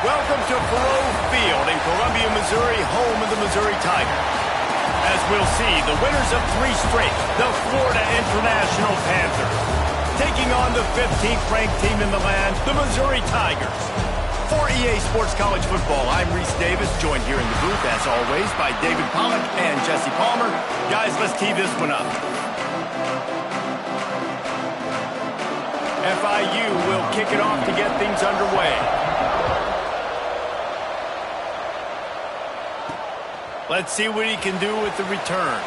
Welcome to Faroe Field in Columbia, Missouri, home of the Missouri Tigers. As we'll see, the winners of 3 straight, the Florida International Panthers, taking on the 15th ranked team in the land, the Missouri Tigers. For EA Sports College Football, I'm Reese Davis, joined here in the booth, as always, by David Pollack and Jesse Palmer. Guys, let's tee this one up. FIU will kick it off to get things underway. Let's see what he can do with the return.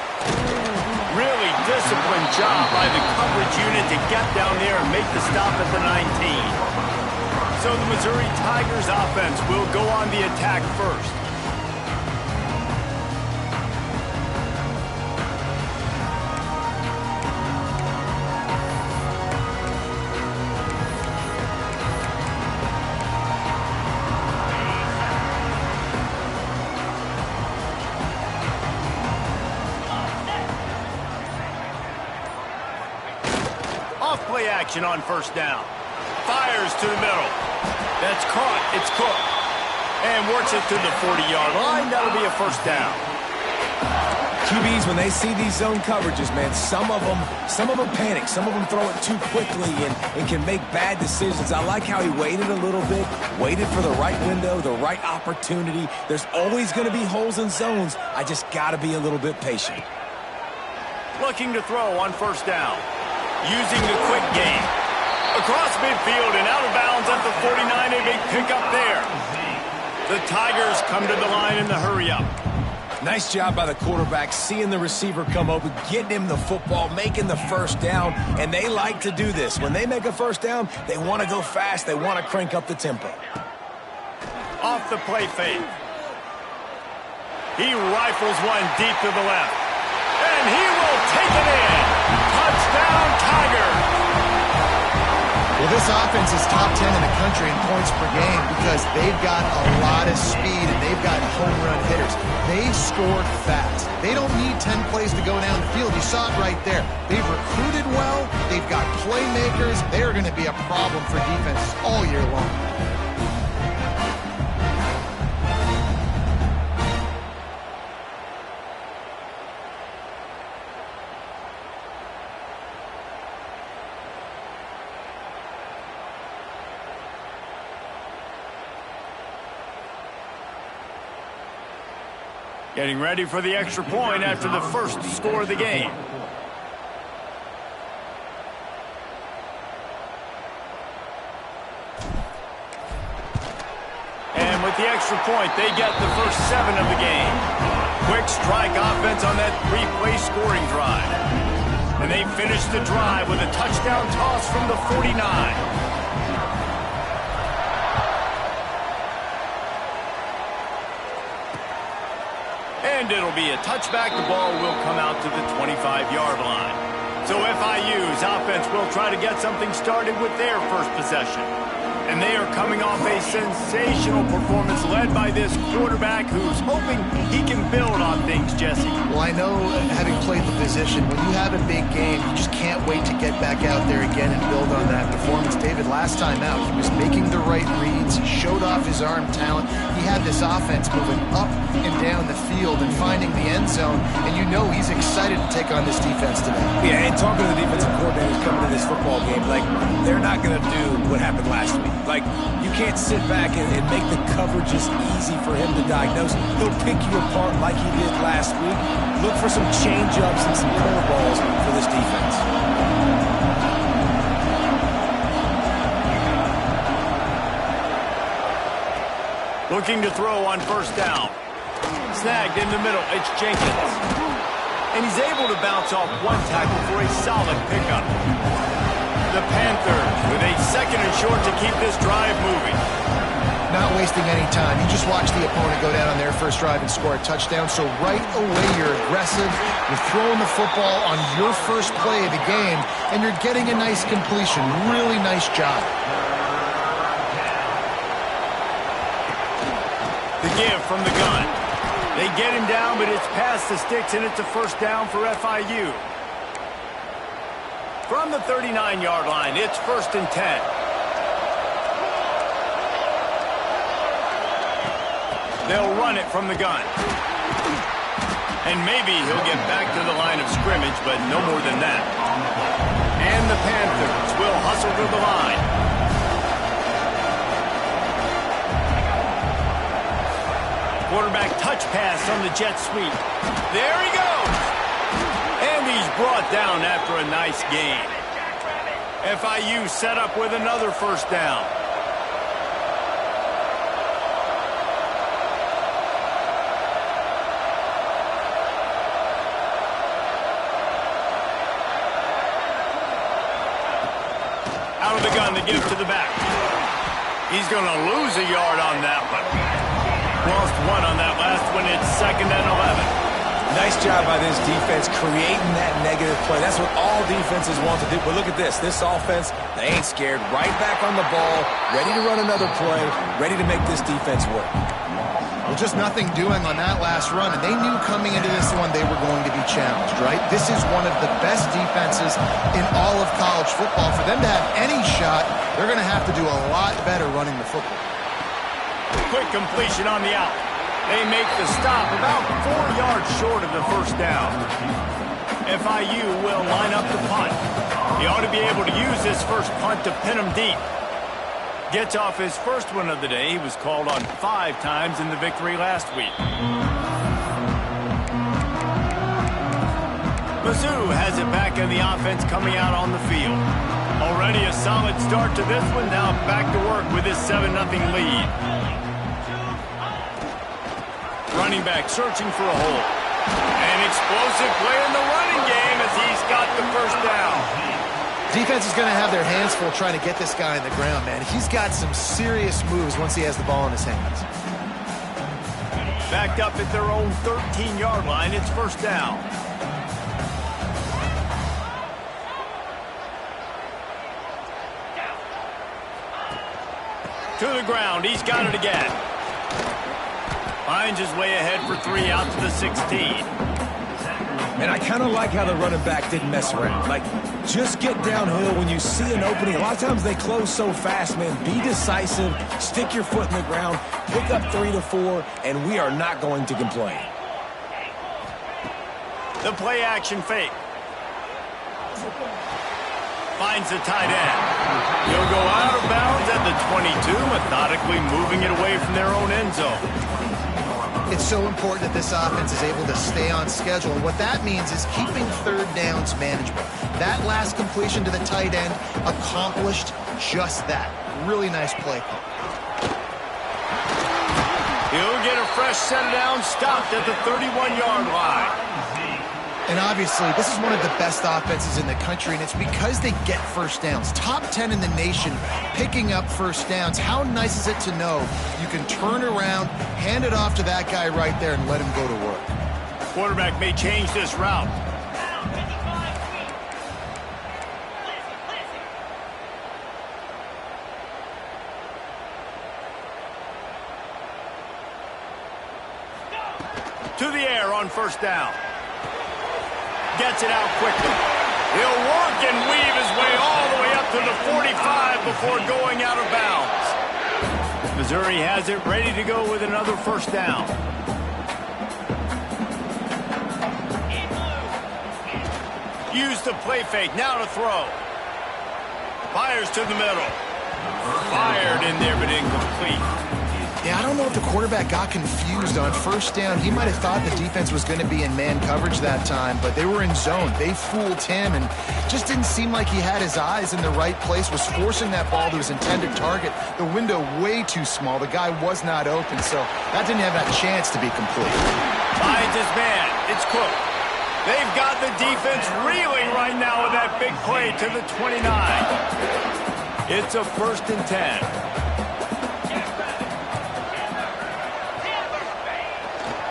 Really disciplined job by the coverage unit to get down there and make the stop at the 19. So the Missouri Tigers offense will go on the attack first. Off-play action on first down. Fires to the middle. That's caught. It's Cook. And works it to the 40-yard line. That'll be a first down. QBs, when they see these zone coverages, man, some of them panic. Some of them throw it too quickly and can make bad decisions. I like how he waited a little bit, waited for the right window, the right opportunity. There's always going to be holes in zones. I just got to be a little bit patient. Looking to throw on first down. Using the quick game. Across midfield and out of bounds at the 49, a big pickup there. The Tigers come to the line in the hurry-up. Nice job by the quarterback, seeing the receiver come open, getting him the football, making the first down, and they like to do this. When they make a first down, they want to go fast, they want to crank up the tempo. Off the play fake. He rifles one deep to the left. And he will take it in. Touchdown, Tigers. Well, this offense is top 10 in the country in points per game because they've got a lot of speed and they've got home run hitters. They scored fast. They don't need 10 plays to go down the field. You saw it right there. They've recruited well. They've got playmakers. They are going to be a problem for defenses all year long. Getting ready for the extra point after the first score of the game. And with the extra point, they get the first 7 of the game. Quick strike offense on that 3-play scoring drive. And they finish the drive with a touchdown toss from the 49. And it'll be a touchback. The ball will come out to the 25-yard line. So FIU's offense will try to get something started with their first possession. And they are coming off a sensational performance led by this quarterback who's hoping he can build on things, Jesse. Well, I know, having played the position, when you have a big game, you just can't wait to get back out there again and build on that performance. David, last time out, he was making the right reads. He showed off his arm talent. He had this offense moving up and down the field and finding the end zone. And you know he's excited to take on this defense today. Yeah, and talking to the defensive coordinators coming to this football game, like, they're not going to do what happened last week. Like, you can't sit back and make the coverages easy for him to diagnose. He'll pick you apart like he did last week. Look for some change-ups and some curveballs for this defense. Looking to throw on first down. Snagged in the middle. It's Jenkins. And he's able to bounce off one tackle for a solid pickup. The Panthers with a 2nd and short to keep this drive moving. Not wasting any time. You just watch the opponent go down on their first drive and score a touchdown. So right away, you're aggressive. You're throwing the football on your first play of the game, and you're getting a nice completion. Really nice job. The give from the gun. They get him down, but it's past the sticks, and it's a first down for FIU. From the 39-yard line, it's 1st and 10. They'll run it from the gun. And maybe he'll get back to the line of scrimmage, but no more than that. And the Panthers will hustle to the line. Quarterback touch pass on the jet sweep. There he goes. And he's brought down after a nice gain. FIU set up with another first down. Out of the gun to give to the back. He's going to lose a yard on that one. Lost one on that last one. It's 2nd and 11. Nice job by this defense creating that negative play. That's what all defenses want to do. But look at this. This offense, they ain't scared. Right back on the ball, ready to run another play, ready to make this defense work. Well, just nothing doing on that last run, and they knew coming into this one they were going to be challenged, right? This is one of the best defenses in all of college football. For them to have any shot, they're going to have to do a lot better running the football. Quick completion on the out. They make the stop about 4 yards short of the first down. FIU will line up the punt. He ought to be able to use this first punt to pin him deep. Gets off his first one of the day. He was called on 5 times in the victory last week. Mizzou has it back in the offense coming out on the field. Already a solid start to this one. Now back to work with his 7-0 lead. Running back searching for a hole. An explosive play in the running game as he's got the first down. Defense is going to have their hands full trying to get this guy on the ground, man. He's got some serious moves once he has the ball in his hands. Backed up at their own 13-yard line. It's first down. To the ground. He's got it again. Finds his way ahead for 3 out to the 16. And I kind of like how the running back didn't mess around. Like, just get downhill when you see an opening. A lot of times they close so fast, man. Be decisive, stick your foot in the ground, pick up 3 to 4, and we are not going to complain. The play action fake. Finds the tight end. He'll go out of bounds at the 22, methodically moving it away from their own end zone. It's so important that this offense is able to stay on schedule. And what that means is keeping third downs manageable. That last completion to the tight end accomplished just that. Really nice play call. He'll get a fresh set of downs, stopped at the 31-yard line. And obviously, this is one of the best offenses in the country, and it's because they get first downs. Top 10 in the nation picking up first downs. How nice is it to know you can turn around, hand it off to that guy right there, and let him go to work? Quarterback may change this route. To the air on first down. Gets it out quickly. He'll work and weave his way all the way up to the 45 before going out of bounds. Missouri has it ready to go with another first down. Use the play fake. Now to throw. Fires to the middle. Fired in there, but incomplete. Yeah, I don't know if the quarterback got confused on first down. He might have thought the defense was going to be in man coverage that time, but they were in zone. They fooled him and just didn't seem like he had his eyes in the right place, was forcing that ball to his intended target. The window way too small. The guy was not open, so that didn't have that chance to be complete. Finds his man. It's Cook. They've got the defense reeling right now with that big play to the 29. It's a 1st and 10.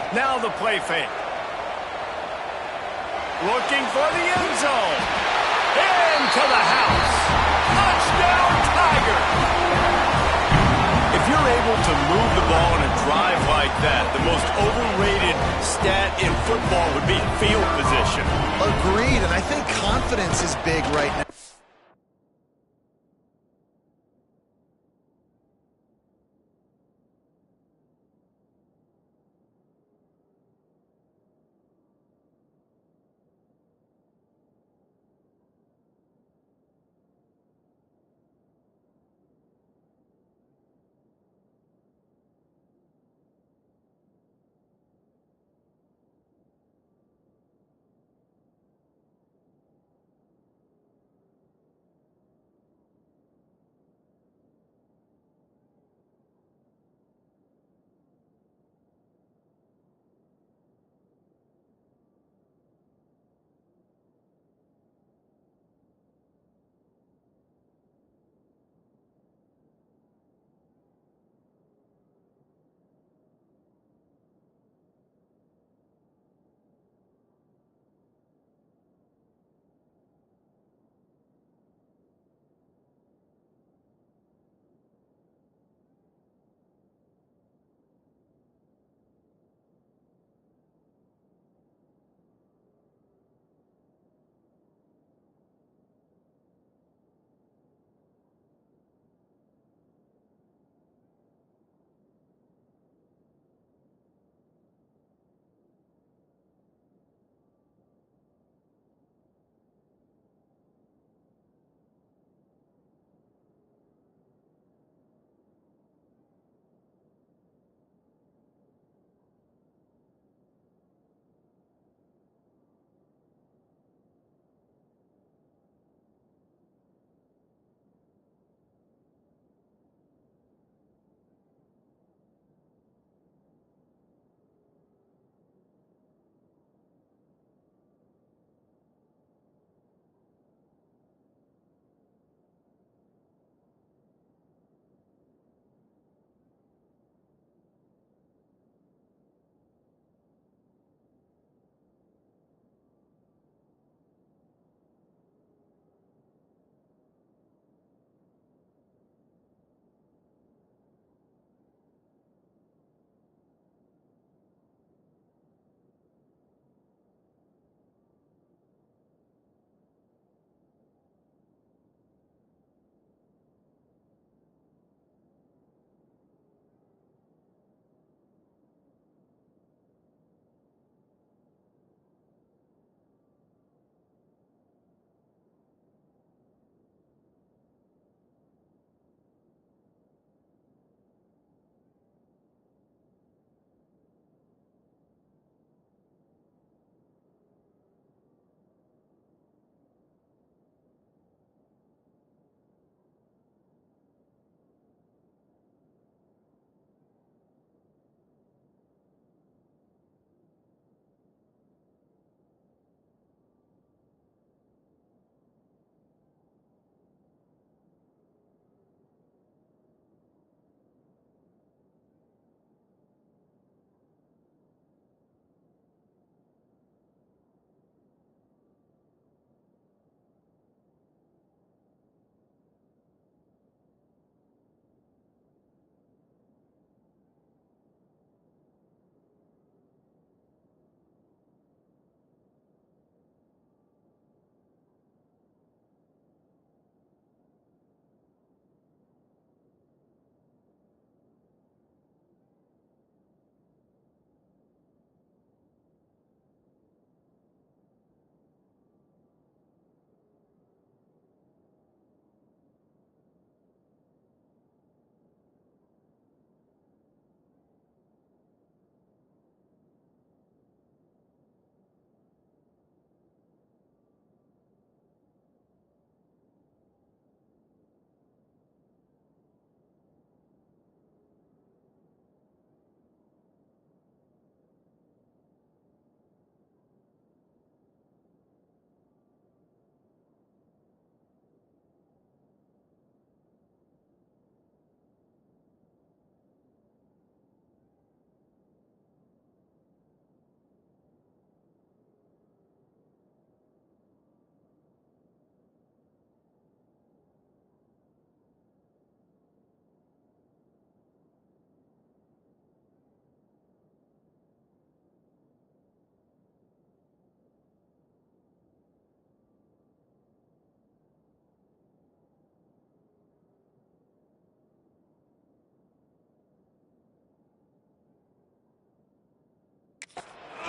Now the play fake. Looking for the end zone. Into the house. Touchdown, Tiger. If you're able to move the ball in a drive like that, the most overrated stat in football would be field position. Agreed, and I think confidence is big right now.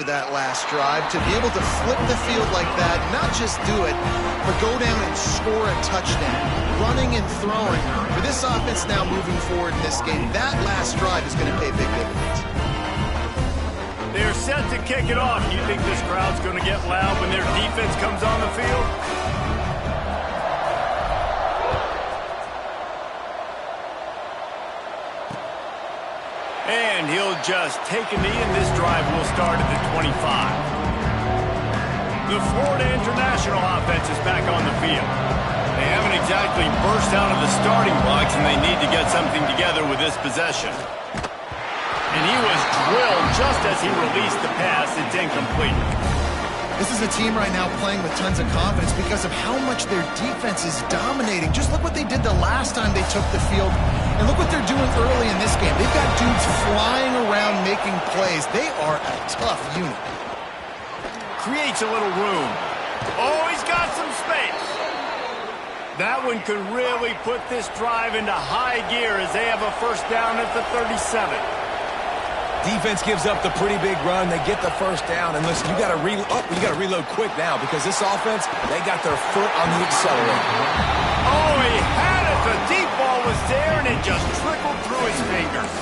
after that last drive. To be able to flip the field like that, not just do it, but go down and score a touchdown, running and throwing. For this offense now moving forward in this game, that last drive is going to pay big dividends. They're set to kick it off. You think this crowd's going to get loud when their defense comes on the field? And he'll just take a knee, and this drive will start at the 25. The Florida International offense is back on the field. They haven't exactly burst out of the starting blocks, and they need to get something together with this possession. And he was drilled just as he released the pass. It's incomplete. This is a team right now playing with tons of confidence because of how much their defense is dominating. Just look what they did the last time they took the field, and look what they're doing early in this game. They've got dudes flying around making plays. They are a tough unit. Creates a little room. Oh, he's got some space. That one could really put this drive into high gear as they have a first down at the 37. Defense gives up the pretty big run. They get the first down. And listen, you got to reload quick now because this offense, they got their foot on the accelerator. Oh, he had it. The deep ball was there, and it just trickled through his fingers.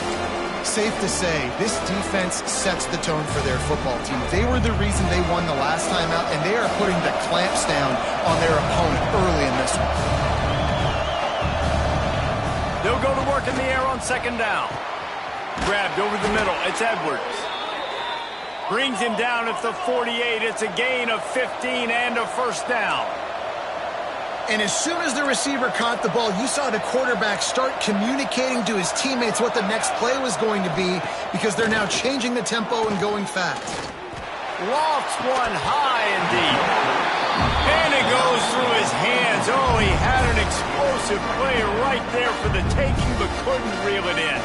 Safe to say, this defense sets the tone for their football team. They were the reason they won the last time out, and they are putting the clamps down on their opponent early in this one. They'll go to work in the air on second down. Grabbed over the middle. It's Edwards. Brings him down at the 48. It's a gain of 15 and a first down. And as soon as the receiver caught the ball, you saw the quarterback start communicating to his teammates what the next play was going to be because they're now changing the tempo and going fast. Lofts one high and deep. And it goes through his hands. Oh, he had an explosive play right there for the taking, but couldn't reel it in.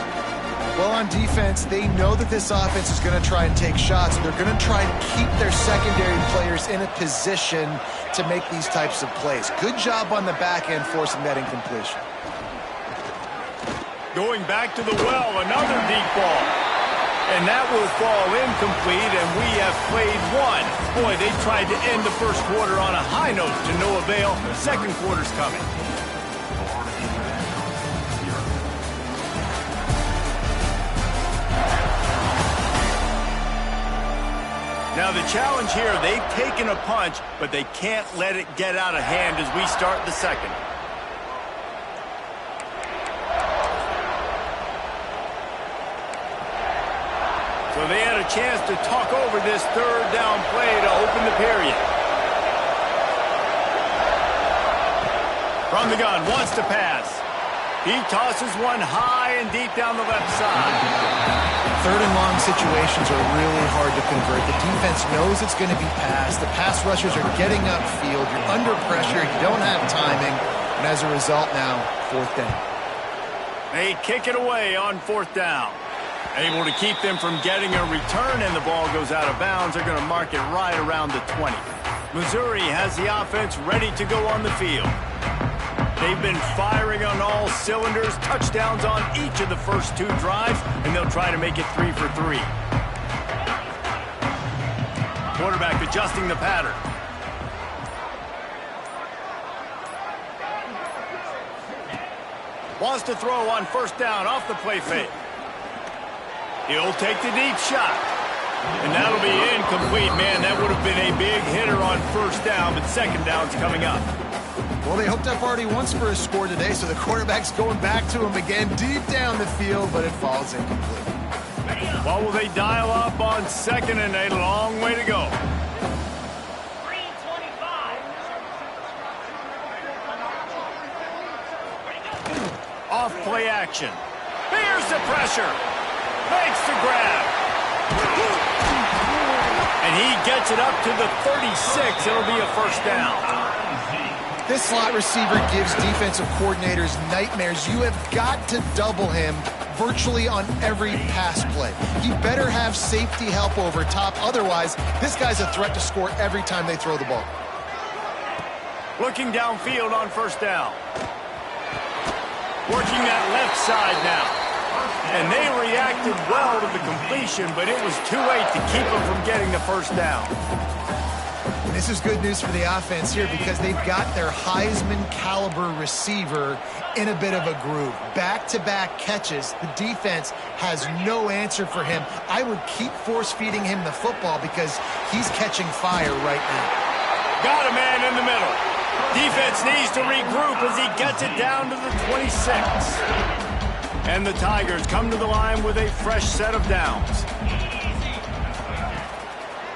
Well, on defense, they know that this offense is going to try and take shots. They're going to try and keep their secondary players in a position to make these types of plays. Good job on the back end forcing that incompletion. Going back to the well, another deep ball. And that will fall incomplete, and we have played one. Boy, they tried to end the first quarter on a high note to no avail. Second quarter's coming. Now the challenge here, they've taken a punch, but they can't let it get out of hand as we start the second. So they had a chance to talk over this third down play to open the period. From the gun, wants to pass. He tosses one high and deep down the left side. Third and long situations are really hard to convert. The defense knows it's going to be passed. The pass rushers are getting upfield. You're under pressure. You don't have timing. And as a result now, fourth down. They kick it away on fourth down. Able to keep them from getting a return, and the ball goes out of bounds. They're going to mark it right around the 20. Missouri has the offense ready to go on the field. They've been firing on all cylinders, touchdowns on each of the first two drives, and they'll try to make it 3 for 3. Quarterback adjusting the pattern. Wants to throw on first down off the play fake. He'll take the deep shot. And that'll be incomplete. Man, that would have been a big hitter on first down, but second down's coming up. Well, they hooked up already once for a score today, so the quarterback's going back to him again deep down the field, but it falls incomplete. Well, will they dial up on second, and a long way to go. 3:25. Off play action. Here's the pressure. Makes the grab. And he gets it up to the 36. It'll be a first down. This slot receiver gives defensive coordinators nightmares. You have got to double him virtually on every pass play. He better have safety help over top. Otherwise, this guy's a threat to score every time they throw the ball. Looking downfield on first down. Working that left side now. And they reacted well to the completion, but it was too late to keep them from getting the first down. This is good news for the offense here because they've got their Heisman-caliber receiver in a bit of a groove. Back-to-back catches. The defense has no answer for him. I would keep force-feeding him the football because he's catching fire right now. Got a man in the middle. Defense needs to regroup as he gets it down to the 26. And the Tigers come to the line with a fresh set of downs.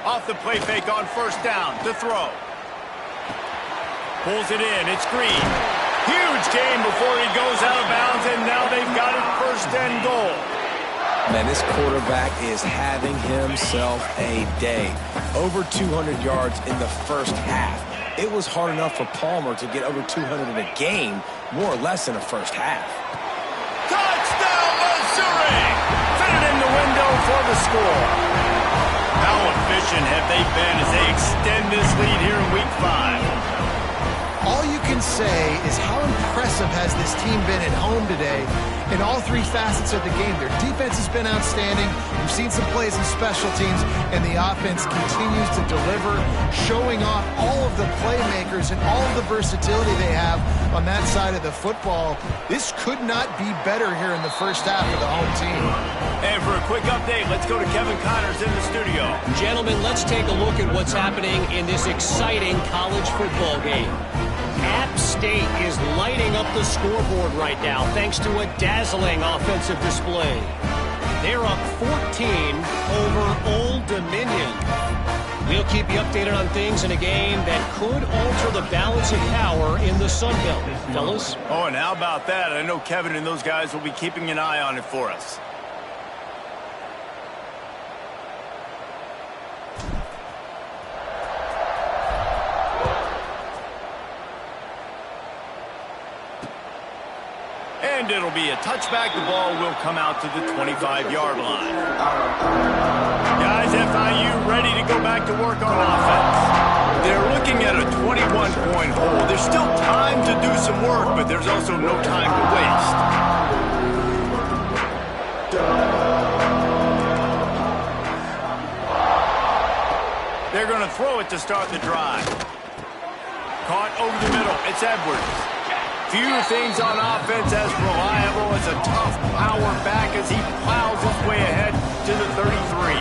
Off the play fake on first down to throw. Pulls it in. It's Green. Huge game before he goes out of bounds, and now they've got it first and goal. Man, this quarterback is having himself a day. Over 200 yards in the first half. It was hard enough for Palmer to get over 200 in a game, more or less in the first half. Touchdown, Missouri! Fit it in the window for the score. How efficient have they been as they extend this lead here in Week 5? All you can say is how impressive has this team been at home today in all three facets of the game. Their defense has been outstanding. We've seen some plays in special teams, and the offense continues to deliver, showing off all of the playmakers and all of the versatility they have on that side of the football. This could not be better here in the first half of the home team. And for a quick update, let's go to Kevin Connors in the studio. Gentlemen, let's take a look at what's happening in this exciting college football game. App State is lighting up the scoreboard right now thanks to a dazzling offensive display. They're up 14 over Old Dominion. We'll keep you updated on things in a game that could alter the balance of power in the Sun Belt. Fellas? Oh, and how about that? I know Kevin and those guys will be keeping an eye on it for us. And it'll be a touchback. The ball will come out to the 25-yard line. Guys, FIU ready to go back to work on offense. They're looking at a 21-point hole. There's still time to do some work, but there's also no time to waste. They're going to throw it to start the drive. Caught over the middle. It's Edwards. Few things on offense as reliable as a tough power back as he plows his way ahead to the 33.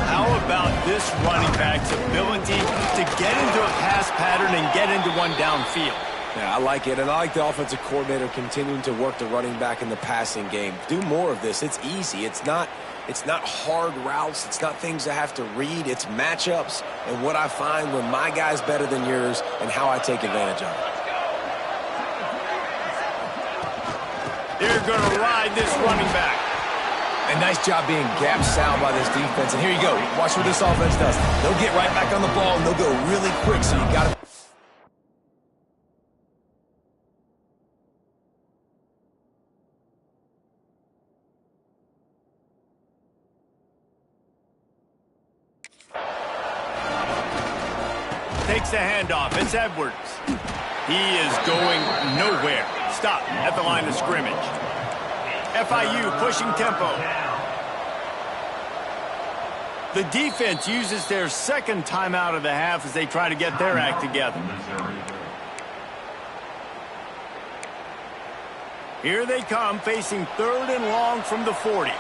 How about this running back's ability to get into a pass pattern and get into one downfield? Yeah, I like it, and I like the offensive coordinator continuing to work the running back in the passing game. Do more of this. It's easy. It's not hard routes. It's not things I have to read. It's matchups and what I find when my guy's better than yours and how I take advantage of it. They're going to ride this running back. And nice job being gap sound by this defense. And here you go. Watch what this offense does. They'll get right back on the ball, and they'll go really quick, so you got to... Takes the handoff. It's Edwards. He is going nowhere. Stop at the line of scrimmage. FIU pushing tempo. The defense uses their second timeout of the half as they try to get their act together. Here they come, facing 3rd and long from the 40.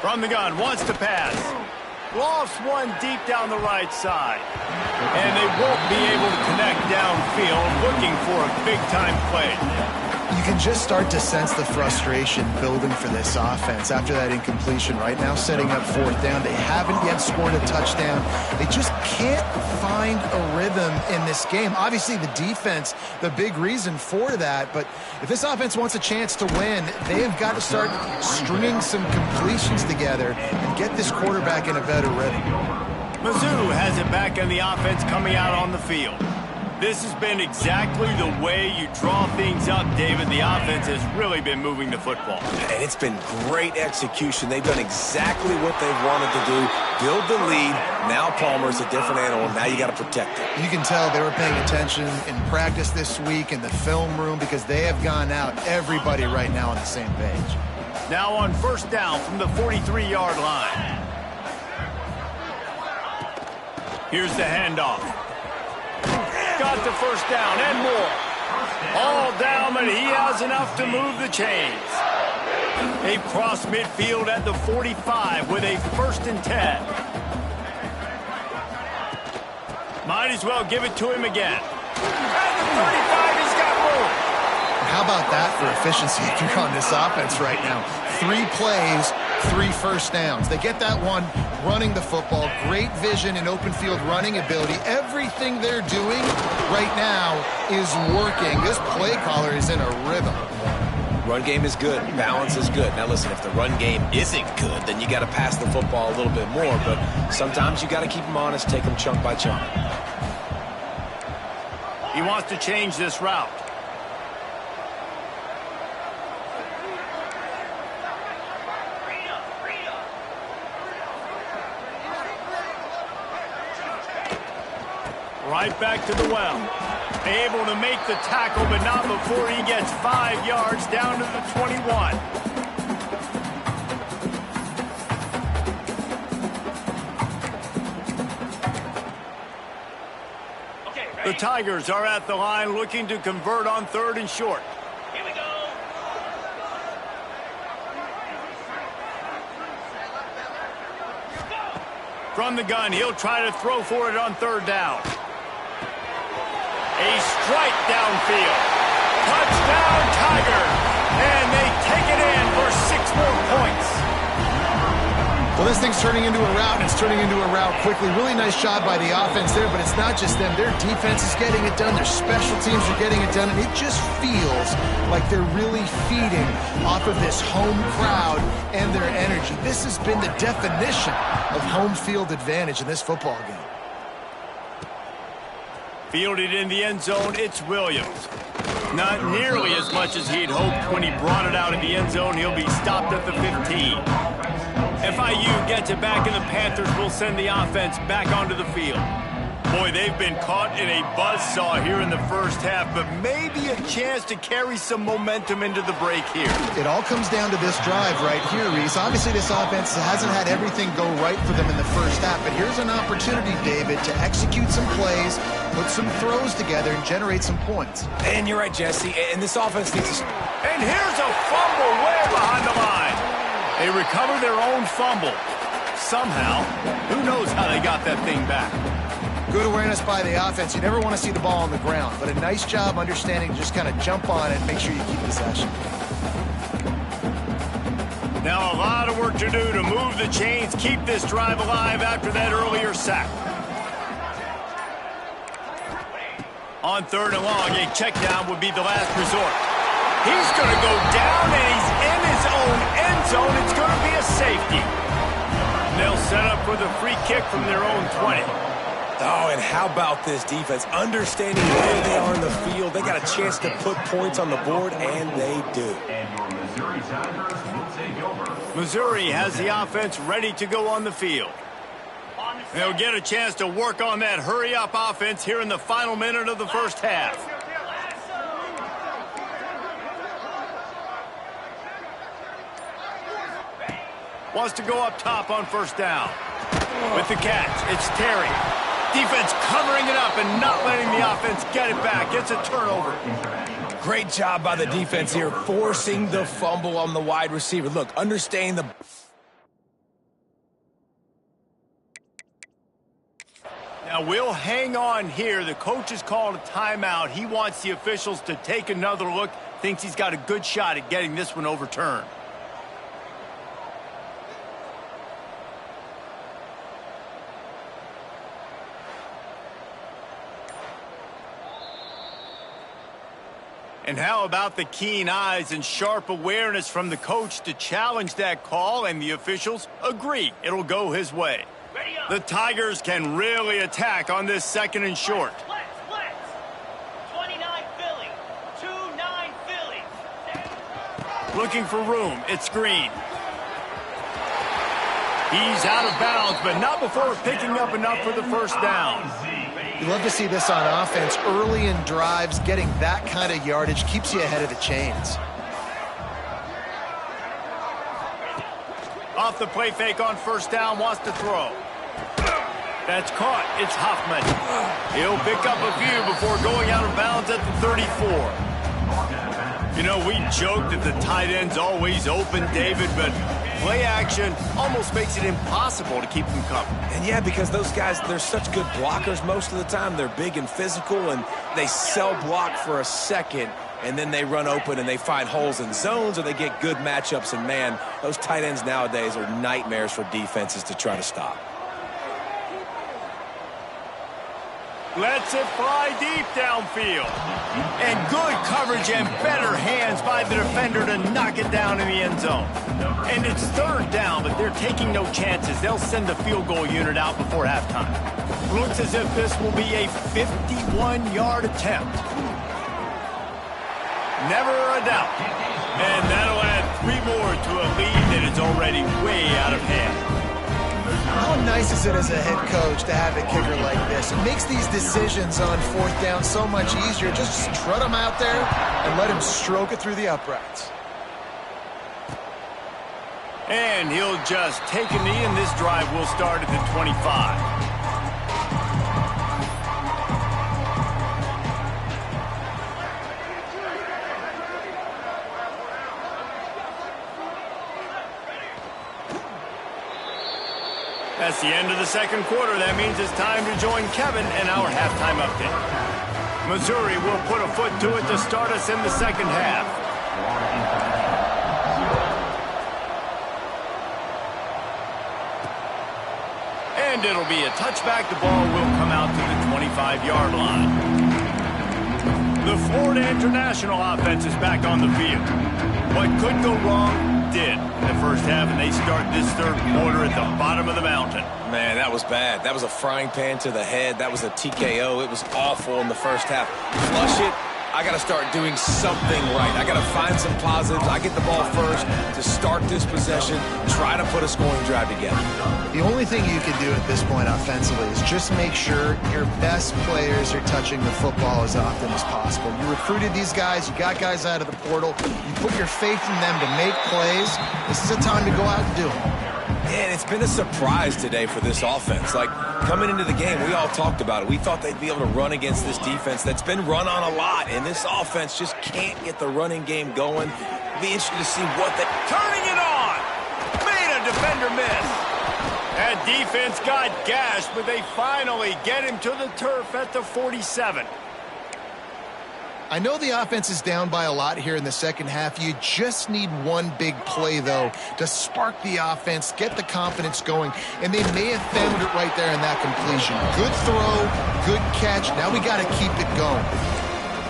From the gun, wants to pass. Lofts one deep down the right side. And they won't be able to connect downfield, looking for a big-time play. You can just start to sense the frustration building for this offense after that incompletion right now, setting up 4th down. They haven't yet scored a touchdown. They just can't find a rhythm in this game. Obviously, the defense, the big reason for that, but if this offense wants a chance to win, they have got to start stringing some completions together and get this quarterback in a better rhythm. Mizzou has it back in the offense coming out on the field. This has been exactly the way you draw things up, David. The offense has really been moving the football. And it's been great execution. They've done exactly what they've wanted to do. Build the lead. Now Palmer's a different animal. Now you got to protect it. You can tell they were paying attention in practice this week in the film room because they have gone out, everybody right now on the same page. Now on first down from the 43-yard line. Here's the handoff. Got the first down and more. All down, but he has enough to move the chains. They cross midfield at the 45 with a 1st and 10. Might as well give it to him again. At the 35, he's got room. How about that for efficiency if you're on this offense right now? 3 plays, 3 first downs. They get that one running the football, great vision and open field running ability. Everything they're doing right now is working. This play caller is in a rhythm. Run game is good. Balance is good. Now listen, if the run game isn't good, then you got to pass the football a little bit more. But sometimes you got to keep them honest, take them chunk by chunk. He wants to change this route. Right back to the well. Able to make the tackle, but not before he gets 5 yards down to the 21. The Tigers are at the line looking to convert on 3rd and short. Here we go. From the gun, he'll try to throw for it on 3rd down. A strike downfield. Touchdown, Tigers. And they take it in for 6 more points. Well, this thing's turning into a route, and it's turning into a route quickly. Really nice job by the offense there, but it's not just them. Their defense is getting it done. Their special teams are getting it done, and it just feels like they're really feeding off of this home crowd and their energy. This has been the definition of home field advantage in this football game. Fielded in the end zone, it's Williams. Not nearly as much as he'd hoped when he brought it out in the end zone. He'll be stopped at the 15. FIU gets it back, and the Panthers will send the offense back onto the field. Boy, they've been caught in a buzzsaw here in the first half, but maybe a chance to carry some momentum into the break here. It all comes down to this drive right here, Reese. Obviously, this offense hasn't had everything go right for them in the first half, but here's an opportunity, David, to execute some plays, put some throws together, and generate some points. And you're right, Jesse, and this offense needs to... And here's a fumble way behind the line. They recover their own fumble. Somehow, who knows how they got that thing back. Good awareness by the offense. You never want to see the ball on the ground, but a nice job understanding to just kind of jump on it and make sure you keep possession. Now a lot of work to do to move the chains, keep this drive alive after that earlier sack. On 3rd and long, a check down would be the last resort. He's going to go down, and he's in his own end zone. It's going to be a safety. They'll set up for the free kick from their own 20. Oh, and how about this defense? Understanding where they are in the field. They got a chance to put points on the board, and they do. And your Missouri Tigers will take over. Missouri has the offense ready to go on the field. They'll get a chance to work on that hurry-up offense here in the final minute of the first half. Wants to go up top on first down. With the catch, it's Terry. Defense covering it up and not letting the offense get it back. It's a turnover. Great job by the defense here, forcing the fumble on the wide receiver. Look, understanding the... Now we'll hang on here. The coach has called a timeout. He wants the officials to take another look. Thinks he's got a good shot at getting this one overturned. And how about the keen eyes and sharp awareness from the coach to challenge that call, and the officials agree it'll go his way. The Tigers can really attack on this 2nd and short. Looking for room. It's Green. He's out of bounds, but not before picking up enough for the first down. You love to see this on offense. Early in drives, getting that kind of yardage keeps you ahead of the chains. Off the play fake on first down, wants to throw. That's caught. It's Hoffman. He'll pick up a few before going out of bounds at the 34. You know, we joke that the tight end's always open, David, but play action almost makes it impossible to keep them covered. And yeah, because those guys, they're such good blockers most of the time. They're big and physical, and they sell block for a second, and then they run open and they find holes in zones, or they get good matchups. And, man, those tight ends nowadays are nightmares for defenses to try to stop. Lets it fly deep downfield. And good coverage and better hands by the defender to knock it down in the end zone. And it's third down, but they're taking no chances. They'll send the field goal unit out before halftime. Looks as if this will be a 51-yard attempt. Never a doubt. And that'll add 3 more to a lead that is already way out of hand. How nice is it as a head coach to have a kicker like this? It makes these decisions on fourth down so much easier. Just strut him out there and let him stroke it through the uprights. And he'll just take a knee, and this drive will start at the 25. That's the end of the second quarter. That means it's time to join Kevin in our halftime update. Missouri will put a foot to it to start us in the second half. And it'll be a touchback. The ball will come out to the 25-yard line. The Florida International offense is back on the field. What could go wrong did in the first half, and they start this third quarter at the bottom of the mountain. Man, that was bad. That was a frying pan to the head. That was a TKO. It was awful in the first half. Flush it. I got to start doing something right. I got to find some positives. I get the ball first to start this possession, try to put a scoring drive together. The only thing you can do at this point offensively is just make sure your best players are touching the football as often as possible. You recruited these guys. You got guys out of the portal. You put your faith in them to make plays. This is a time to go out and do them. And it's been a surprise today for this offense. Like, coming into the game, we all talked about it. We thought they'd be able to run against this defense that's been run on a lot, and this offense just can't get the running game going. Be interested to see what they... Turning it on! Made a defender miss. That defense got gashed, but they finally get him to the turf at the 47. I know the offense is down by a lot here in the second half. You just need one big play, though, to spark the offense, get the confidence going, and they may have found it right there in that completion. Good throw, good catch. Now we got to keep it going.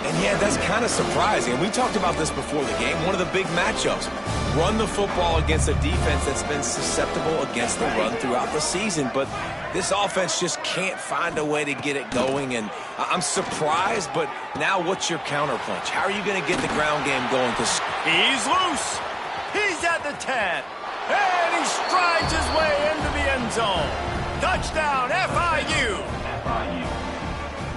And, yeah, that's kind of surprising. We talked about this before the game. One of the big matchups. Run the football against a defense that's been susceptible against the run throughout the season. But this offense just can't find a way to get it going. And I'm surprised, but now what's your counterpunch? How are you going to get the ground game going? Because he's loose. He's at the 10. And he strides his way into the end zone. Touchdown, FIU.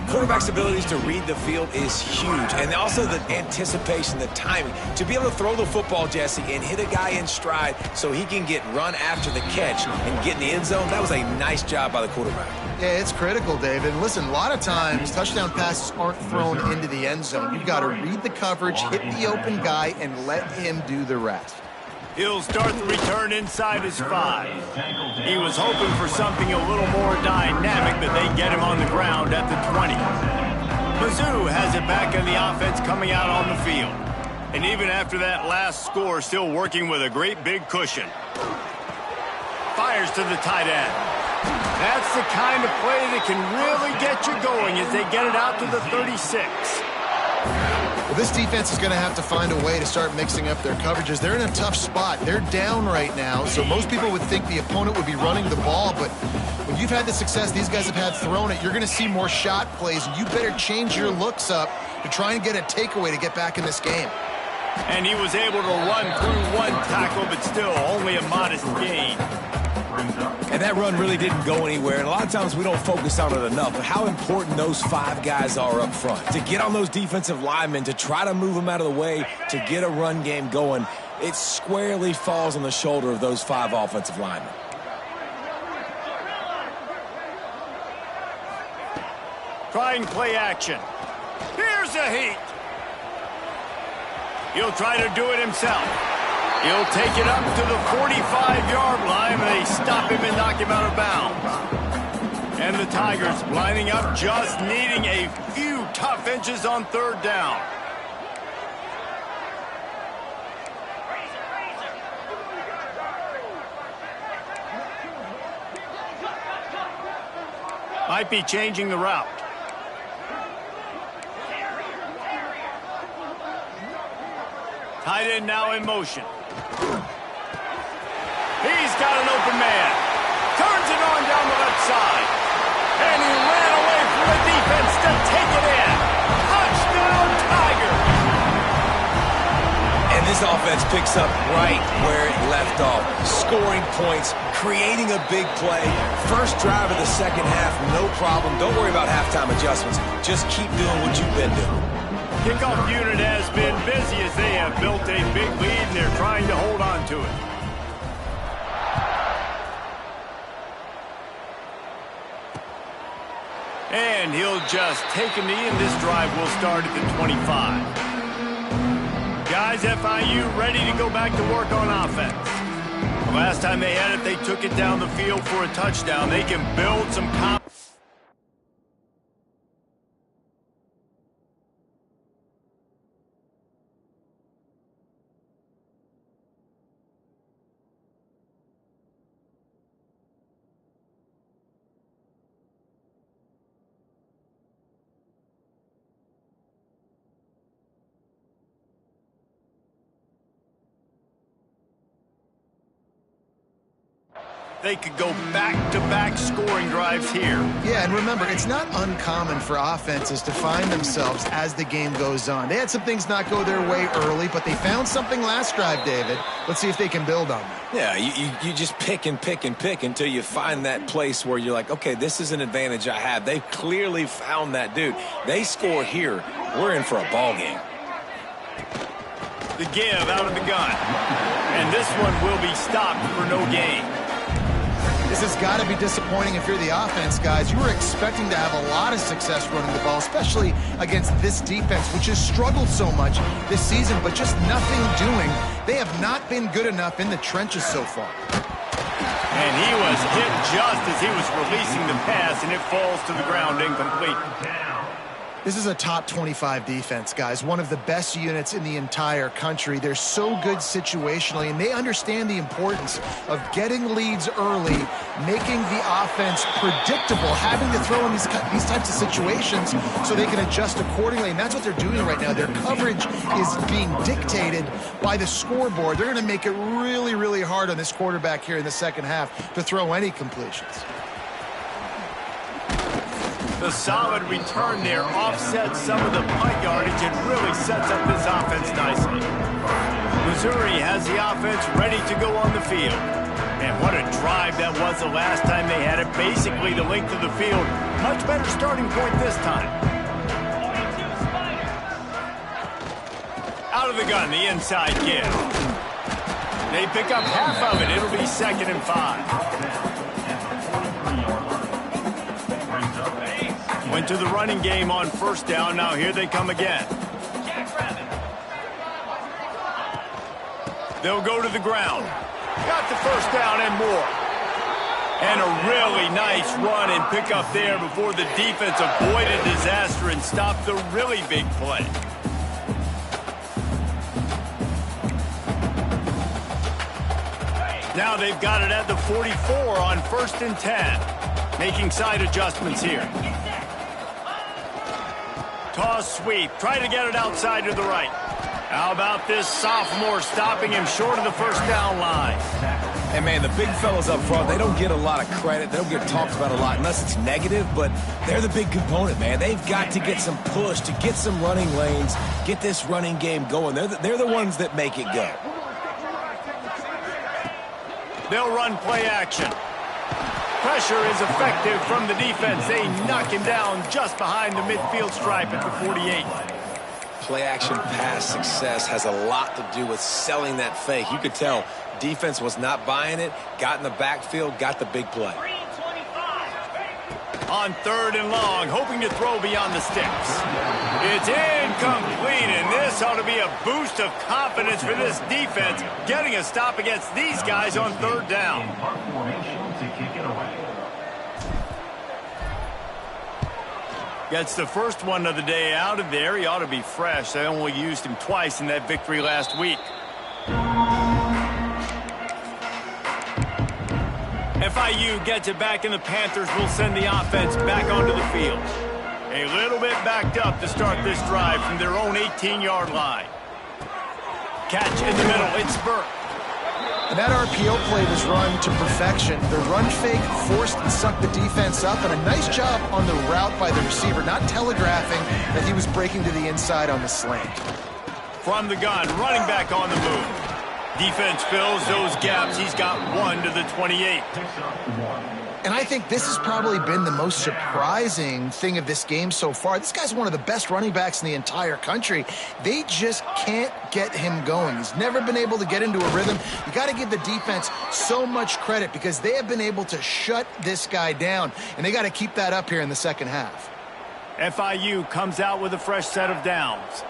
Quarterback's abilities to read the field is huge, and also the anticipation, the timing. To be able to throw the football, Jesse, and hit a guy in stride so he can get run after the catch and get in the end zone, that was a nice job by the quarterback. Yeah, it's critical, David. Listen, a lot of times touchdown passes aren't thrown into the end zone. You've got to read the coverage, hit the open guy, and let him do the rest. He'll start the return inside his 5. He was hoping for something a little more dynamic, but they get him on the ground at the 20. Mizzou has it back in the offense coming out on the field. And even after that last score, still working with a great big cushion. Fires to the tight end. That's the kind of play that can really get you going as they get it out to the 36. Well, this defense is going to have to find a way to start mixing up their coverages. They're in a tough spot. They're down right now, so most people would think the opponent would be running the ball, but when you've had the success these guys have had throwing it, you're going to see more shot plays, and you better change your looks up to try and get a takeaway to get back in this game. And he was able to run through one tackle, but still only a modest gain. And that run really didn't go anywhere. And a lot of times we don't focus on it enough, but how important those 5 guys are up front. To get on those defensive linemen, to try to move them out of the way, to get a run game going, it squarely falls on the shoulder of those 5 offensive linemen. Trying play action. Here's a heat. He'll try to do it himself. He'll take it up to the 45-yard line, and they stop him and knock him out of bounds. And the Tigers lining up, just needing a few tough inches on 3rd down. Might be changing the route. Tight end now in motion. He's got an open man. Turns it on down the left side. And he ran away from the defense to take it in. Touchdown, Tigers! And this offense picks up right where it left off. Scoring points, creating a big play. First drive of the second half, no problem. Don't worry about halftime adjustments. Just keep doing what you've been doing. Kickoff unit has been busy as they have built a big lead, and they're trying to hold on to it. And he'll just take a knee, and this drive will start at the 25. Guys, FIU ready to go back to work on offense. The last time they had it, they took it down the field for a touchdown. They can build some confidence. They could go back-to-back scoring drives here. Yeah, and remember, it's not uncommon for offenses to find themselves as the game goes on. They had some things not go their way early, but they found something last drive, David. Let's see if they can build on that. Yeah, you just pick and pick and pick until you find that place where you're like, okay, this is an advantage I have. They clearly found that, dude. They score here. We're in for a ball game. The give out of the gun. And this one will be stopped for no gain. This has got to be disappointing if you're the offense, guys. You were expecting to have a lot of success running the ball, especially against this defense, which has struggled so much this season, but just nothing doing. They have not been good enough in the trenches so far. And he was hit just as he was releasing the pass, and it falls to the ground incomplete. This is a top 25 defense, guys. One of the best units in the entire country. They're so good situationally, and they understand the importance of getting leads early, making the offense predictable, having to throw in these types of situations so they can adjust accordingly. And that's what they're doing right now. Their coverage is being dictated by the scoreboard. They're going to make it really, really hard on this quarterback here in the second half to throw any completions. The solid return there offsets some of the punt yardage and really sets up this offense nicely. Missouri has the offense ready to go on the field. And what a drive that was the last time they had it. Basically the length of the field. Much better starting point this time. Out of the gun, the inside give. They pick up half of it. It'll be 2nd and 5. Went to the running game on 1st down. Now here they come again. They'll go to the ground. Got the 1st down and more. And a really nice run and pick up there before the defense avoided disaster and stopped the really big play. Now they've got it at the 44 on 1st and 10. Making side adjustments here. Toss sweep. Try to get it outside to the right. How about this sophomore stopping him short of the 1st down line? And, man, the big fellas up front, they don't get a lot of credit. They don't get talked about a lot unless it's negative, but they're the big component, man. They've got to get some push, to get some running lanes, get this running game going. They're the ones that make it go. They'll run play action. Pressure is effective from the defense. They knock him down just behind the midfield stripe at the 48. Play-action pass success has a lot to do with selling that fake. You could tell defense was not buying it, got in the backfield, got the big play. On 3rd and long, hoping to throw beyond the sticks. It's incomplete, and this ought to be a boost of confidence for this defense, getting a stop against these guys on 3rd down. Gets the first one of the day out of there. He ought to be fresh. They only used him twice in that victory last week. FIU gets it back, and the Panthers will send the offense back onto the field. A little bit backed up to start this drive from their own 18-yard line. Catch in the middle. It's Burke. And that RPO play was run to perfection. The run fake forced and sucked the defense up, and a nice job on the route by the receiver, not telegraphing that he was breaking to the inside on the slant. From the gun, running back on the move. Defense fills those gaps. He's got one to the 28. And I think this has probably been the most surprising thing of this game so far. This guy's one of the best running backs in the entire country. They just can't get him going. He's never been able to get into a rhythm. You got to give the defense so much credit because they have been able to shut this guy down, and they got to keep that up here in the second half. FIU comes out with a fresh set of downs.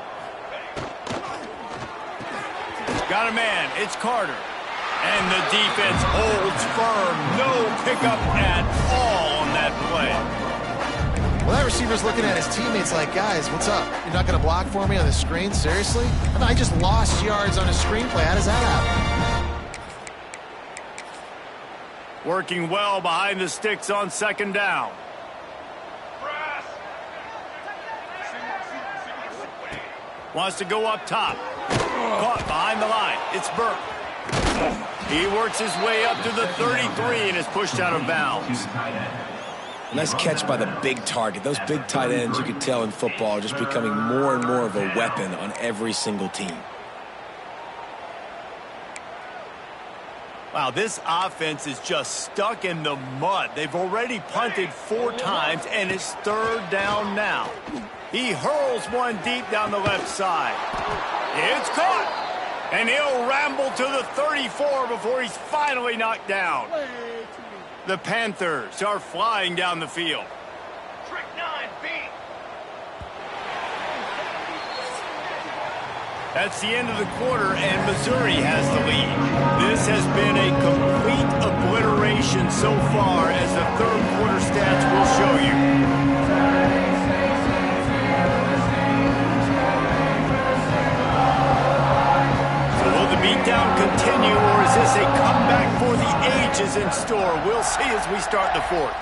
Got a man. It's Carter. And the defense holds firm. No pickup at all on that play. Well, that receiver's looking at his teammates like, guys, what's up? You're not going to block for me on the screen? Seriously? I mean, I just lost yards on a screenplay. How does that happen? Working well behind the sticks on 2nd down. Wants to go up top. Caught behind the line. It's Burke. He works his way up to the 33 and is pushed out of bounds. Nice catch by the big target. Those big tight ends, you could tell in football, are just becoming more and more of a weapon on every single team. Wow, this offense is just stuck in the mud. They've already punted 4 times, and it's 3rd down now. He hurls one deep down the left side. It's caught. And he'll ramble to the 34 before he's finally knocked down. The Panthers are flying down the field. Trick 9B. That's the end of the quarter, and Missouri has the lead. This has been a complete obliteration so far, as the 3rd quarter stats will show you. Beatdown continue, or is this a comeback for the ages in store? We'll see as we start the 4th.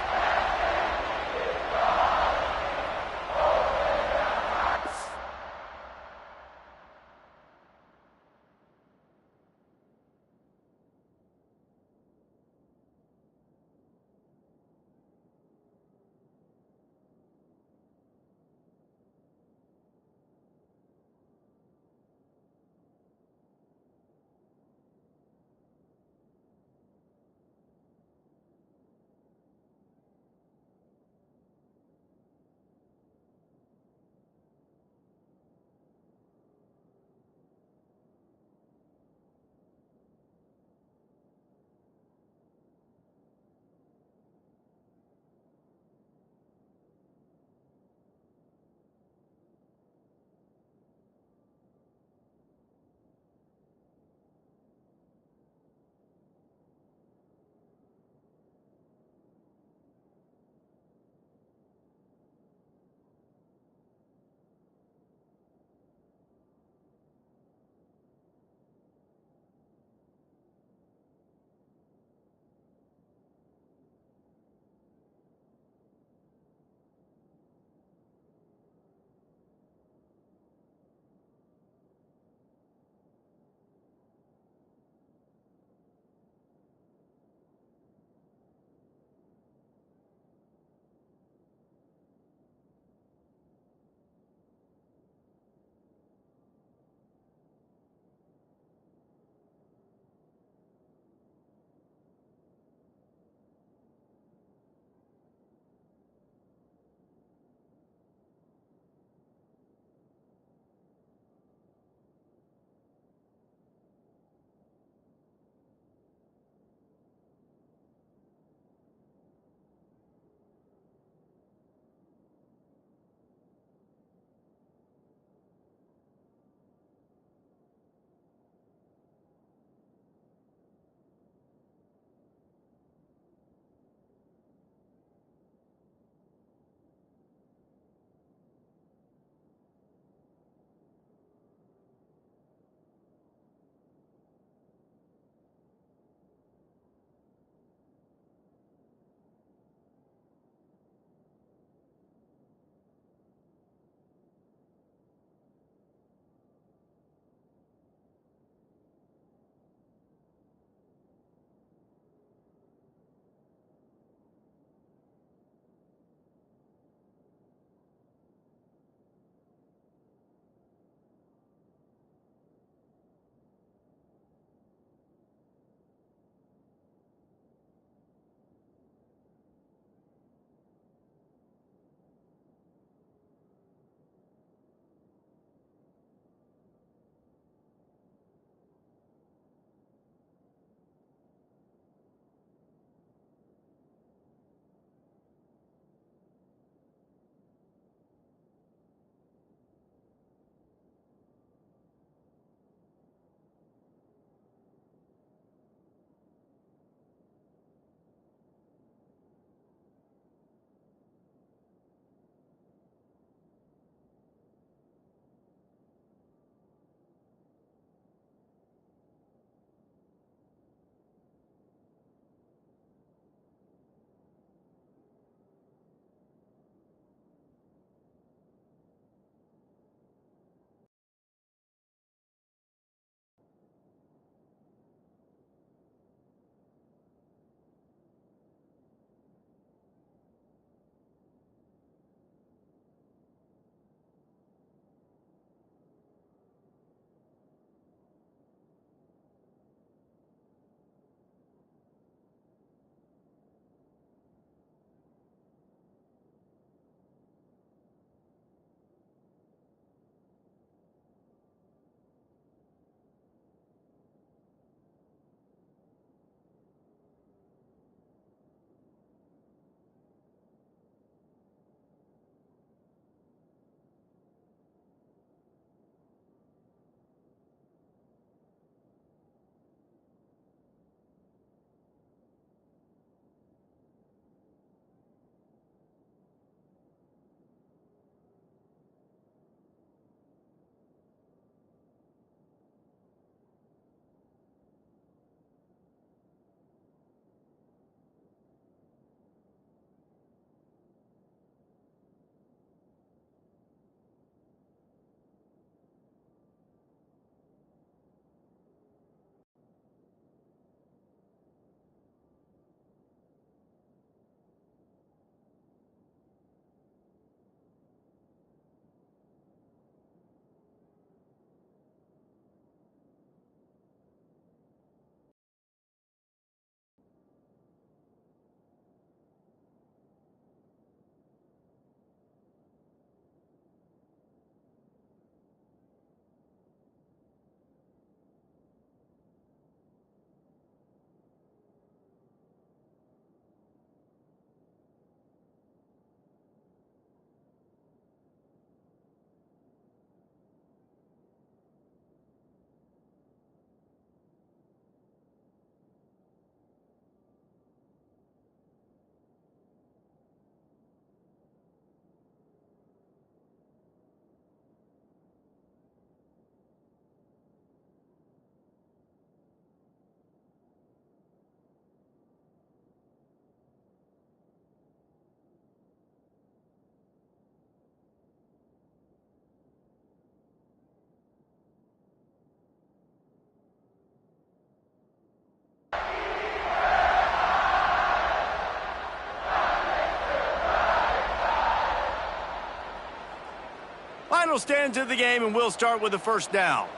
still stands in the game, and we'll start with the first down.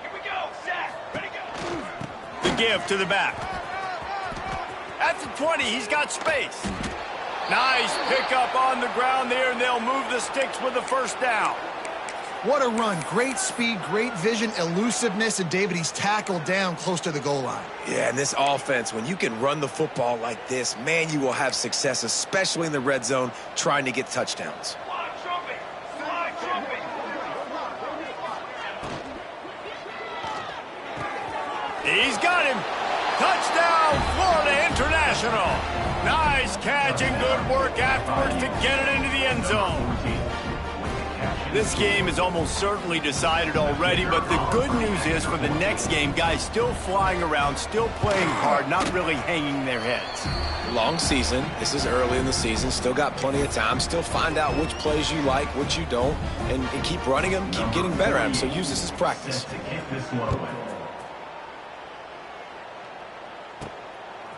Here we go, Zach. Ready, go. The give to the back. At the 20, he's got space. Nice pickup on the ground there, and they'll move the sticks with the first down. What a run. Great speed, great vision, elusiveness, and David, he's tackled down close to the goal line. Yeah, and this offense, when you can run the football like this, man, you will have success, especially in the red zone, trying to get touchdowns. Slide jumping. Slide jumping. He's got him. Touchdown, Florida International. Nice catch and good work afterwards to get it into the end zone. This game is almost certainly decided already, but the good news is for the next game, guys still flying around, still playing hard, not really hanging their heads. Long season. This is early in the season. Still got plenty of time. Still find out which plays you like, which you don't, and keep running them, keep getting better at them. So use this as practice.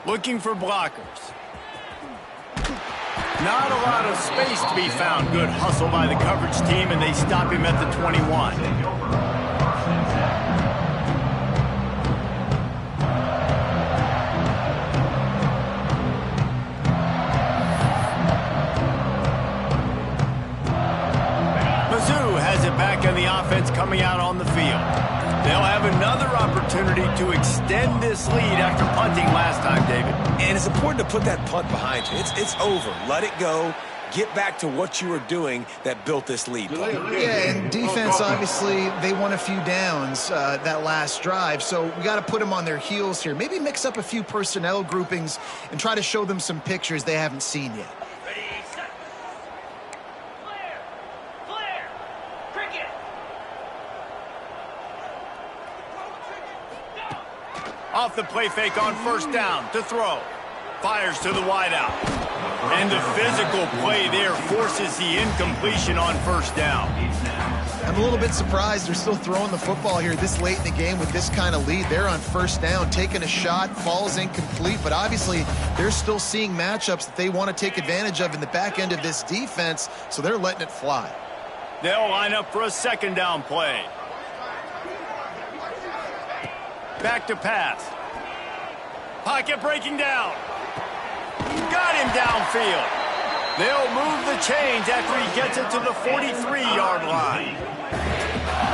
Looking for blockers. Not a lot of space to be found. Good hustle by the coverage team, and they stop him at the 21. Mizzou has it back on the offense coming out on the field. They'll have another opportunity to extend this lead after punting last time, David. And it's important to put that punt behind you. It's over. Let it go. Get back to what you were doing that built this lead. Yeah, and defense, obviously, they won a few downs that last drive, so we got to put them on their heels here. Maybe mix up a few personnel groupings and try to show them some pictures they haven't seen yet. Ready, set. Clear. Clear. Cricket. Off the play fake on first down to throw. Fires to the wideout. And the physical play there forces the incompletion on first down. I'm a little bit surprised they're still throwing the football here this late in the game with this kind of lead. They're on first down, taking a shot, falls incomplete, but obviously they're still seeing matchups that they want to take advantage of in the back end of this defense, so they're letting it fly. They'll line up for a second down play. Back to pass. Pocket breaking down. Got him downfield. They'll move the chains after he gets it to the 43-yard line.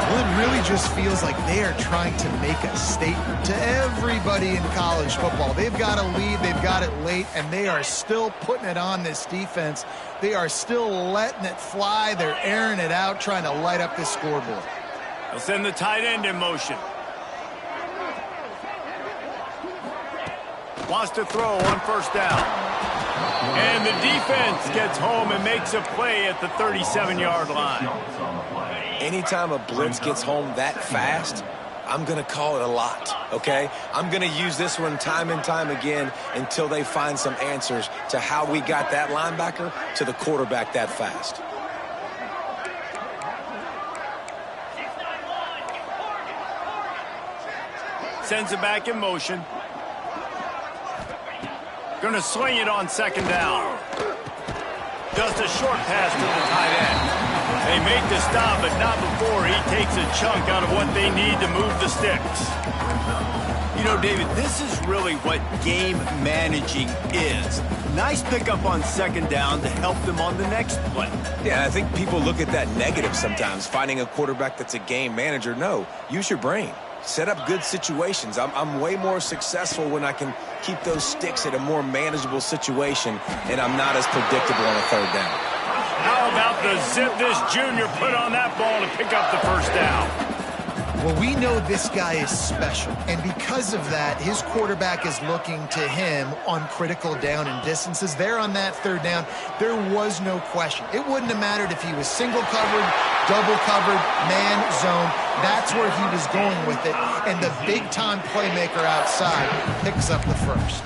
Well, it really just feels like they are trying to make a statement to everybody in college football. They've got a lead, they've got it late, and they are still putting it on this defense. They are still letting it fly. They're airing it out, trying to light up this scoreboard. They'll send the tight end in motion. Wants to throw on first down. And the defense gets home and makes a play at the 37-yard line. Anytime a blitz gets home that fast, I'm going to call it a lot, okay? I'm going to use this one time and time again until they find some answers to how we got that linebacker to the quarterback that fast. 6-9-1. Sends it back in motion. Going to swing it on second down. Just a short pass to the tight end. They make the stop, but not before he takes a chunk out of what they need to move the sticks. You know, David, this is really what game managing is. Nice pickup on second down to help them on the next play. Yeah, I think people look at that negative sometimes, finding a quarterback that's a game manager. No, use your brain. Set up good situations. I'm way more successful when I can keep those sticks at a more manageable situation, and I'm not as predictable on a third down. How about the zip this junior put on that ball to pick up the first down? Well, we know this guy is special, and because of that, his quarterback is looking to him on critical down and distances. There on that third down, there was no question. It wouldn't have mattered if he was single covered, double covered, man zone. That's where he was going with it, and the big-time playmaker outside picks up the first.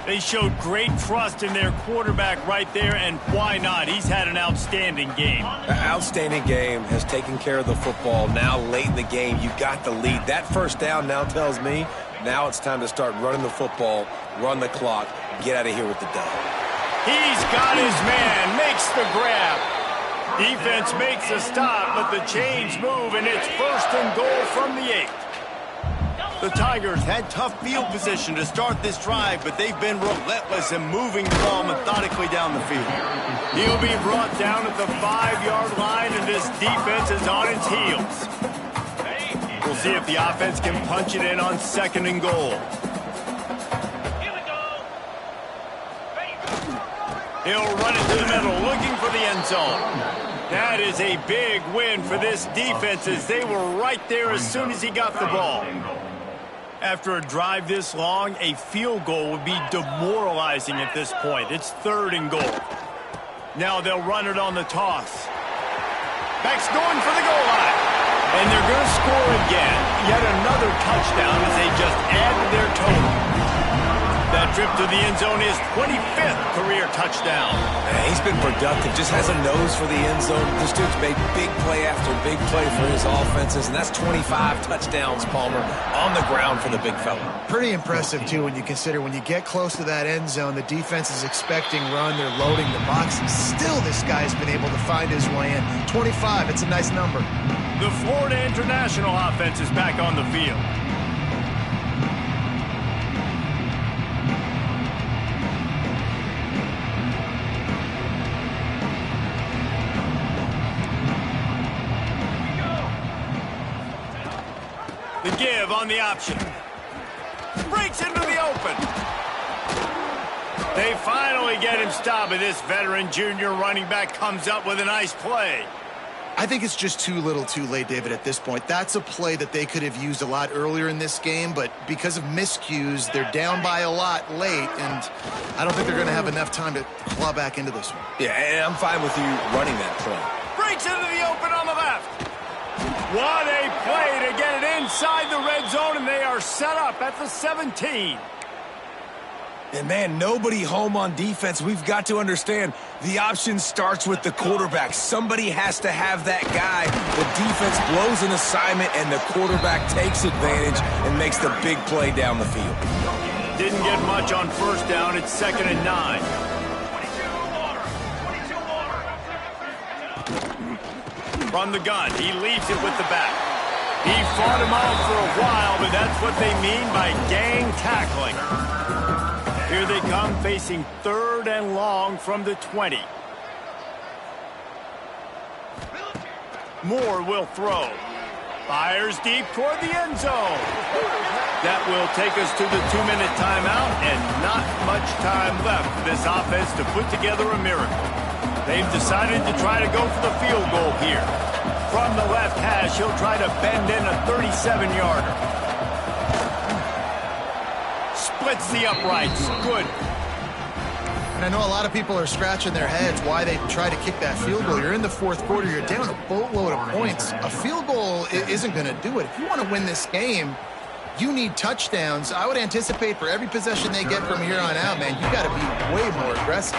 They showed great trust in their quarterback right there, and why not? He's had an outstanding game. An outstanding game, has taken care of the football. Now late in the game, you got the lead. That first down now tells me now it's time to start running the football, run the clock, get out of here with the dub. He's got his man, makes the grab. Defense makes a stop, but the chains move, and it's 1st and goal from the 8. The Tigers had tough field position to start this drive, but they've been relentless in moving the ball methodically down the field. He'll be brought down at the 5-yard line, and this defense is on its heels. We'll see if the offense can punch it in on 2nd and goal. He'll run it to the middle, looking for the end zone. That is a big win for this defense, as they were right there as soon as he got the ball. After a drive this long, a field goal would be demoralizing at this point. It's 3rd and goal. Now they'll run it on the toss. Back's going for the goal line. And they're going to score again. Yet another touchdown as they just add to their total. That trip to the end zone is 25th career touchdown. He's been productive, just has a nose for the end zone. This dude's made big play after big play for his offenses, and that's 25 touchdowns, Palmer, on the ground for the big fella. Pretty impressive, too, when you consider when you get close to that end zone, the defense is expecting run, they're loading the box, and still this guy's been able to find his way in. 25, it's a nice number. The Florida International offense is back on the field. The give on the option. Breaks into the open. They finally get him stopped, and this veteran junior running back comes up with a nice play. I think it's just too little too late, David, at this point. That's a play that they could have used a lot earlier in this game, but because of miscues, they're down by a lot late, and I don't think they're going to have enough time to claw back into this one. Yeah, and I'm fine with you running that play. Breaks into the open on the left. What a play to get it inside the red zone, and they are set up at the 17. And, man, nobody home on defense. We've got to understand the option starts with the quarterback. Somebody has to have that guy. The defense blows an assignment, and the quarterback takes advantage and makes the big play down the field. Didn't get much on 1st down. It's 2nd and 9. From the gun, he leaves it with the back. He fought him off for a while, but that's what they mean by gang tackling. Here they come, facing 3rd and long from the 20. Moore will throw. Fires deep toward the end zone. That will take us to the 2-minute timeout, and not much time left for this offense to put together a miracle. They've decided to try to go for the field goal here. From the left hash, he'll try to bend in a 37-yarder. Splits the uprights. Good. And I know a lot of people are scratching their heads why they try to kick that field goal. You're in the 4th quarter. You're down a boatload of points. A field goal isn't going to do it. If you want to win this game, you need touchdowns. I would anticipate for every possession they get from here on out, man, you got to be way more aggressive.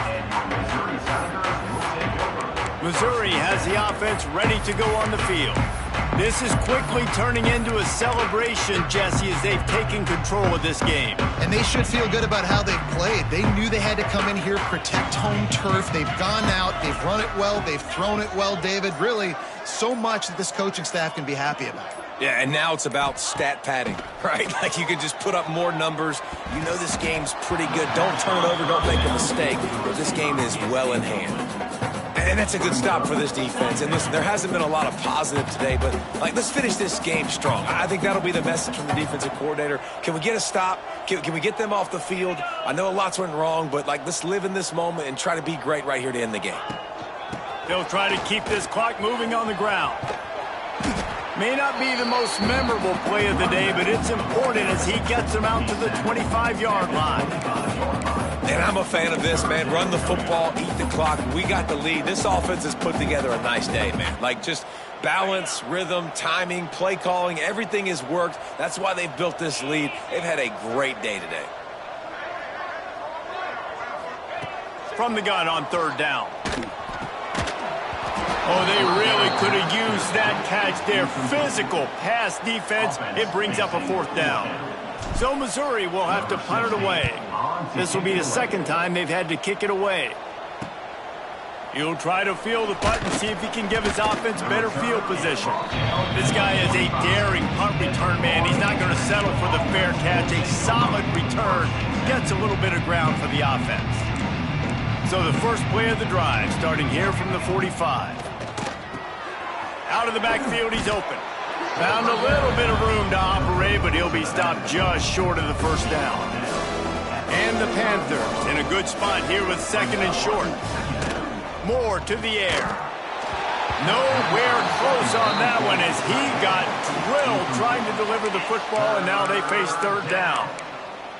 Missouri has the offense ready to go on the field. This is quickly turning into a celebration, Jesse, as they've taken control of this game. And they should feel good about how they've played. They knew they had to come in here, protect home turf. They've gone out, they've run it well, they've thrown it well, David. Really, so much that this coaching staff can be happy about. Yeah, and now it's about stat padding, right? Like you can just put up more numbers. You know this game's pretty good. Don't turn it over, don't make a mistake. But this game is well in hand. And that's a good stop for this defense. And listen, there hasn't been a lot of positive today, but let's finish this game strong. I think that'll be the message from the defensive coordinator. Can we get a stop? Can we get them off the field? I know a lot's went wrong, but let's live in this moment and try to be great right here to end the game. They'll try to keep this clock moving on the ground. May not be the most memorable play of the day, but it's important as he gets them out to the 25-yard line. And I'm a fan of this, man. Run the football, eat the clock. We got the lead. This offense has put together a nice day, man. Just balance, rhythm, timing, play calling, everything has worked. That's why they've built this lead. They've had a great day today. From the gun on 3rd down. Oh, they really could have used that catch there. Physical pass defense. It brings up a 4th down. So Missouri will have to punt it away. This will be the 2nd time they've had to kick it away. He'll try to field the punt and see if he can give his offense better field position. This guy is a daring punt return man. He's not going to settle for the fair catch. A solid return gets a little bit of ground for the offense. So the first play of the drive, starting here from the 45. Out of the backfield, he's open. Found a little bit of room to operate, but he'll be stopped just short of the first down. And the Panthers in a good spot here with second and short. Moore to the air. Nowhere close on that one as he got drilled trying to deliver the football, and now they face third down.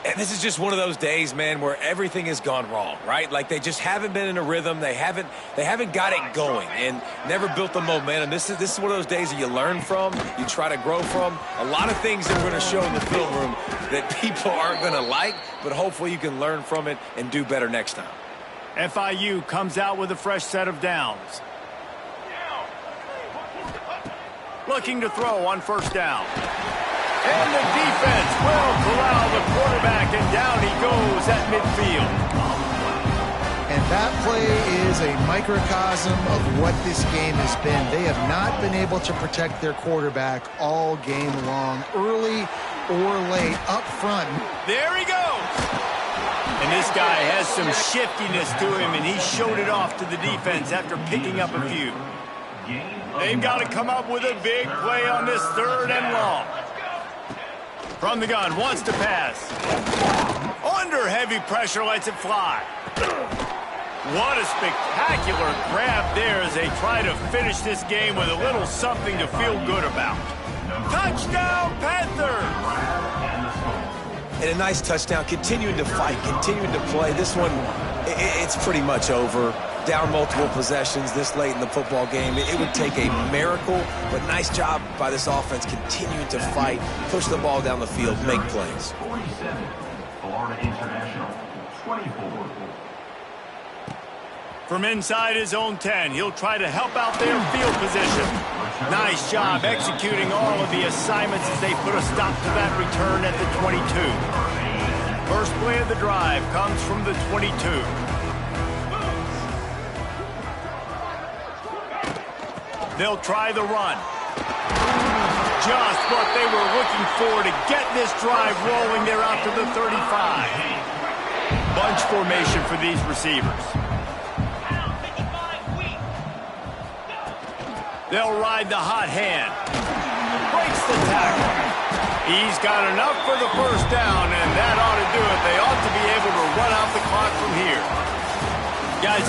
And this is just one of those days, man, where everything has gone wrong, right? Like they just haven't been in a rhythm. They haven't got it going and never built the momentum. This is one of those days that you learn from, you try to grow from. A lot of things that we're going to show in the film room that people aren't going to like, but hopefully you can learn from it and do better next time. FIU comes out with a fresh set of downs. Looking to throw on first down. And the defense will corral the quarterback, and down he goes at midfield. And that play is a microcosm of what this game has been. They have not been able to protect their quarterback all game long, early or late, up front. There he goes. And this guy has some shiftiness to him, and he showed it off to the defense after picking up a few. They've got to come up with a big play on this third and long. From the gun, wants to pass. Under heavy pressure, lets it fly. What a spectacular grab there as they try to finish this game with a little something to feel good about. Touchdown, Panthers! And a nice touchdown, continuing to fight, continuing to play. This one, it's pretty much over. Down multiple possessions this late in the football game. It would take a miracle, but nice job by this offense continuing to fight, push the ball down the field, make plays. 47, Florida International, 24. From inside his own 10, he'll try to help out their field position. Nice job executing all of the assignments as they put a stop to that return at the 22. First play of the drive comes from the 22. They'll try the run. Just what they were looking for to get this drive rolling. They're out to the 35. Bunch formation for these receivers. They'll ride the hot hand. Breaks the tackle. He's got enough for the first down, and that ought to do it. They ought to be able to run out the clock from here. Guys,